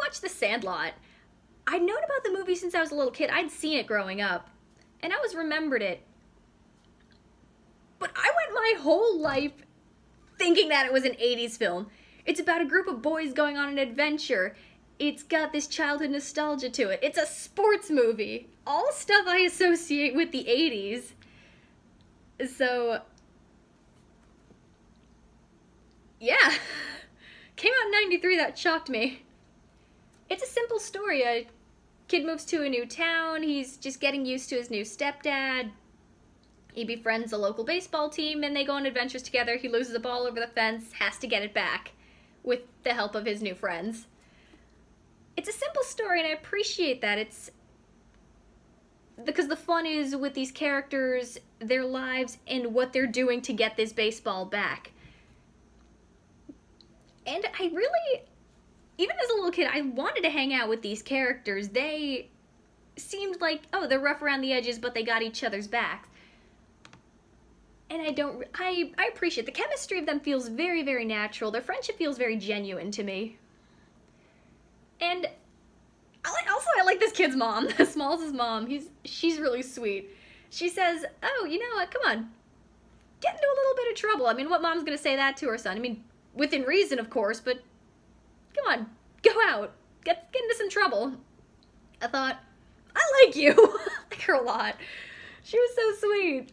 watched The Sandlot. I'd known about the movie since I was a little kid. I'd seen it growing up, and I always remembered it. But I went my whole life thinking that it was an 80s film. It's about a group of boys going on an adventure. It's got this childhood nostalgia to it. It's a sports movie. All stuff I associate with the 80s. So, yeah. Came out in 93, that shocked me. It's a simple story. A kid moves to a new town. He's just getting used to his new stepdad. He befriends a local baseball team, and they go on adventures together. He loses a ball over the fence, has to get it back with the help of his new friends. It's a simple story, and I appreciate that. It's because the fun is with these characters, their lives, and what they're doing to get this baseball back. And I really, even as a little kid, I wanted to hang out with these characters. They seemed like, oh, they're rough around the edges, but they got each other's backs. And I appreciate the chemistry of them feels very, very natural. Their friendship feels very genuine to me. And I like this kid's mom, Smalls' mom. She's really sweet. She says, oh, you know what, come on, get into a little bit of trouble. I mean, what mom's gonna say that to her son? I mean, within reason, of course, but come on, go out, get into some trouble. I thought, I like you. I like her a lot. She was so sweet.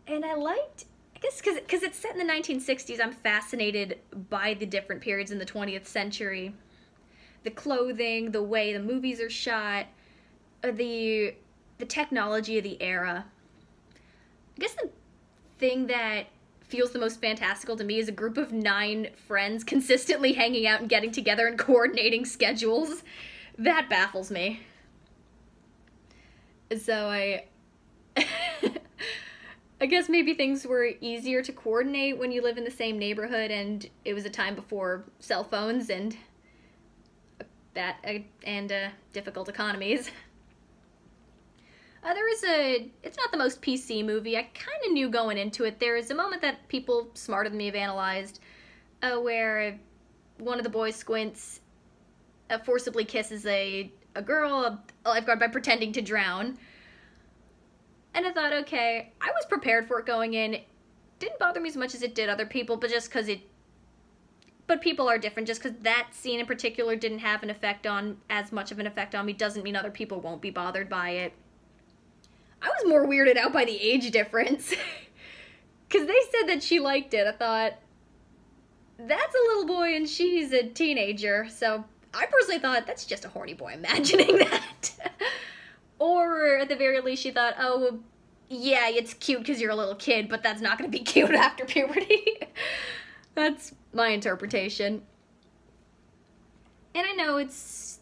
And I liked, I guess because it's set in the 1960s, I'm fascinated by the different periods in the 20th century. The clothing, the way the movies are shot, the technology of the era. I guess the thing that feels the most fantastical to me is a group of 9 friends consistently hanging out and getting together and coordinating schedules. That baffles me. So I guess maybe things were easier to coordinate when you live in the same neighborhood, and it was a time before cell phones and difficult economies. It's not the most PC movie. I kind of knew going into it. There is a moment that people smarter than me have analyzed where one of the boys, Squints, forcibly kisses a girl, a lifeguard, by pretending to drown. And I thought, okay, I was prepared for it going in. It didn't bother me as much as it did other people, but just because but people are different. Just because that scene in particular didn't have as much of an effect on me doesn't mean other people won't be bothered by it. I was more weirded out by the age difference. Because they said that she liked it. I thought, that's a little boy and she's a teenager. So I personally thought, that's just a horny boy imagining that. Or at the very least she thought, oh, yeah, it's cute because you're a little kid, but that's not going to be cute after puberty. That's my interpretation. And I know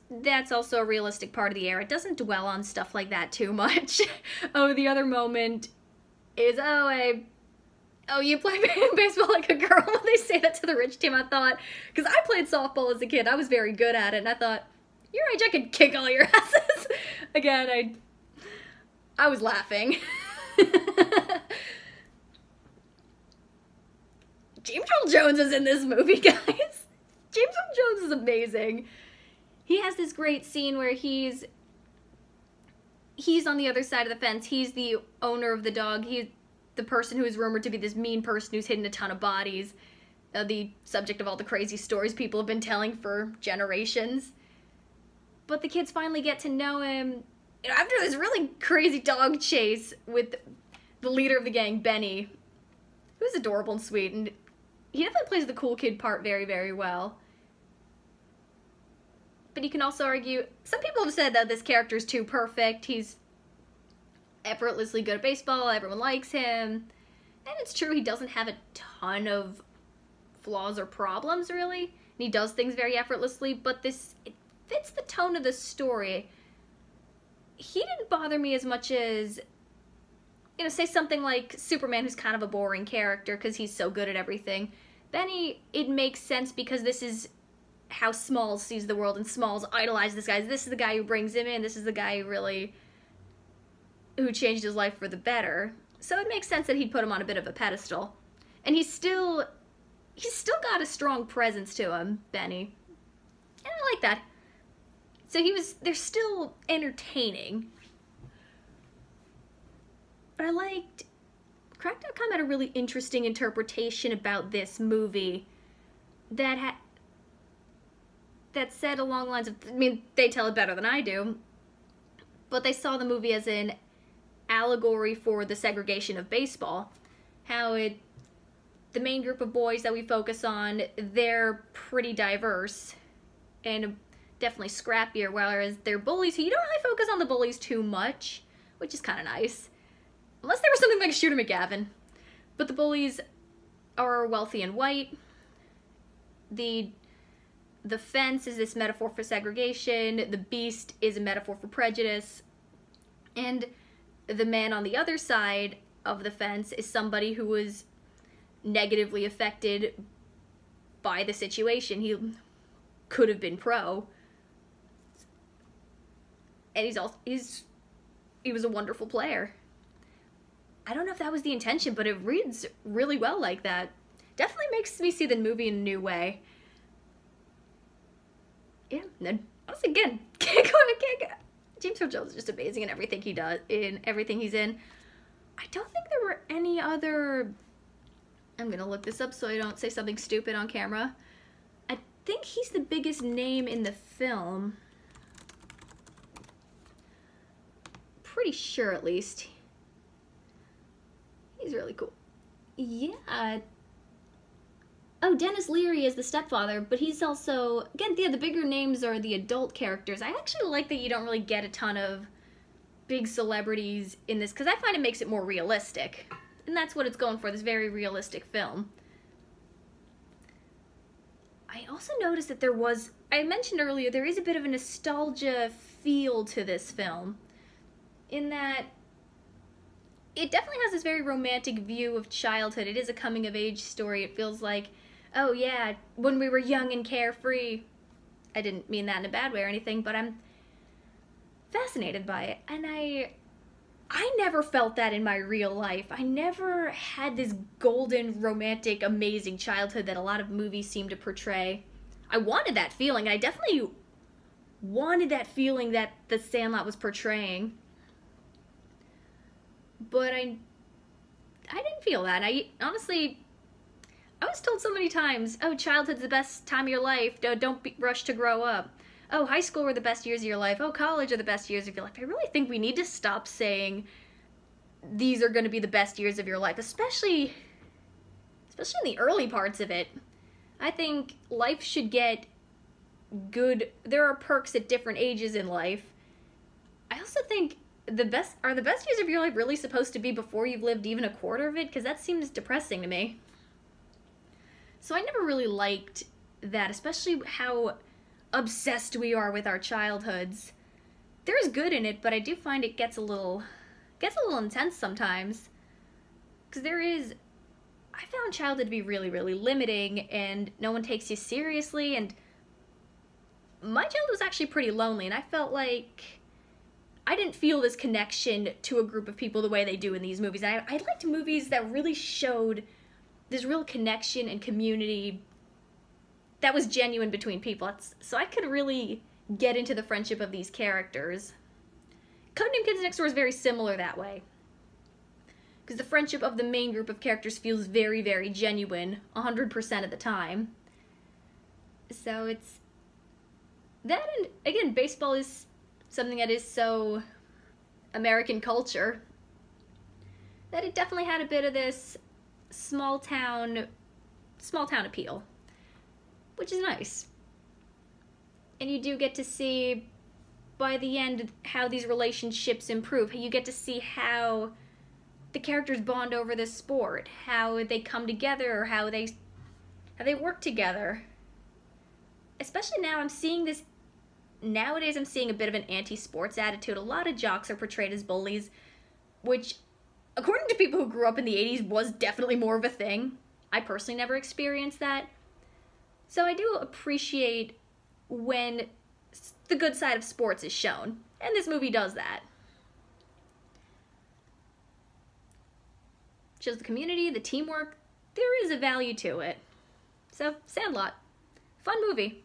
that's also a realistic part of the era. It doesn't dwell on stuff like that too much. Oh, the other moment is, oh, you play baseball like a girl. When they say that to the rich team, I thought, because I played softball as a kid, I was very good at it, and I thought, your age, I could kick all your asses. Again, I was laughing. James Earl Jones is in this movie, guys. James Earl Jones is amazing. He has this great scene where he's on the other side of the fence. He's the owner of the dog. He's the person who is rumored to be this mean person who's hidden a ton of bodies. The subject of all the crazy stories people have been telling for generations. But the kids finally get to know him, you know, after this really crazy dog chase with the leader of the gang, Benny, who's adorable and sweet, and he definitely plays the cool kid part very, very well. But you can also argue, some people have said that this character is too perfect. He's effortlessly good at baseball, everyone likes him. And it's true, he doesn't have a ton of flaws or problems, really. And he does things very effortlessly, but it fits the tone of the story. He didn't bother me as much as, you know, say something like Superman, who's kind of a boring character because he's so good at everything. Benny, it makes sense because this is how Smalls sees the world, and Smalls idolizes this guy. This is the guy who brings him in. This is the guy who changed his life for the better. So it makes sense that he'd put him on a bit of a pedestal. And he's still got a strong presence to him, Benny. And I like that. So they're still entertaining. But I liked, Cracked.com had a really interesting interpretation about this movie that said along the lines of, I mean, they tell it better than I do, but they saw the movie as an allegory for the segregation of baseball. How the main group of boys that we focus on, they're pretty diverse and definitely scrappier, whereas they're bullies who you don't really focus on the bullies too much, which is kind of nice. Unless there was something like Shooter McGavin. But the bullies are wealthy and white. The fence is this metaphor for segregation. The beast is a metaphor for prejudice. And the man on the other side of the fence is somebody who was negatively affected by the situation. He could have been pro. And he was a wonderful player. I don't know if that was the intention, but it reads really well like that. Definitely makes me see the movie in a new way. Yeah, and then, once again, James Earl Jones is just amazing in everything he does, in everything he's in. I don't think there were any other... I'm gonna look this up so I don't say something stupid on camera. I think he's the biggest name in the film. Pretty sure, at least. He's really cool. Yeah. Oh, Dennis Leary is the stepfather, but he's also... Again, yeah, the bigger names are the adult characters. I actually like that you don't really get a ton of big celebrities in this, because I find it makes it more realistic. And that's what it's going for, this very realistic film. I also noticed that there was... I mentioned earlier, there is a bit of a nostalgia feel to this film. In that... it definitely has this very romantic view of childhood. It is a coming-of-age story. It feels like, oh yeah, when we were young and carefree. I didn't mean that in a bad way or anything, but I'm fascinated by it. And I never felt that in my real life. I never had this golden, romantic, amazing childhood that a lot of movies seem to portray. I wanted that feeling, and I definitely wanted that feeling that the Sandlot was portraying. But I didn't feel that. Honestly, I was told so many times, oh, childhood's the best time of your life, don't rush to grow up. Oh, high school were the best years of your life. Oh, college are the best years of your life. I really think we need to stop saying these are going to be the best years of your life, especially in the early parts of it. I think life should get good. There are perks at different ages in life. I also think the best years of your life really supposed to be before you've lived even a quarter of it? Because that seems depressing to me. So I never really liked that, especially how obsessed we are with our childhoods. There is good in it, but I do find it gets a little intense sometimes. Because I found childhood to be really, really limiting, and no one takes you seriously, and my childhood was actually pretty lonely, and I felt like I didn't feel this connection to a group of people the way they do in these movies. And I liked movies that really showed this real connection and community that was genuine between people. So I could really get into the friendship of these characters. Codename Kids Next Door is very similar that way. Because the friendship of the main group of characters feels very, very genuine 100% of the time. So it's that, and again, baseball is something that is so American culture that it definitely had a bit of this small town appeal, which is nice. And you do get to see by the end how these relationships improve. You get to see how the characters bond over this sport, how they come together, or how they work together. Especially now, I'm seeing this. Nowadays, I'm seeing a bit of an anti-sports attitude. A lot of jocks are portrayed as bullies, which, according to people who grew up in the 80s, was definitely more of a thing. I personally never experienced that. So I do appreciate when the good side of sports is shown, and this movie does that. Shows the community, the teamwork. There is a value to it. So, Sandlot. Fun movie.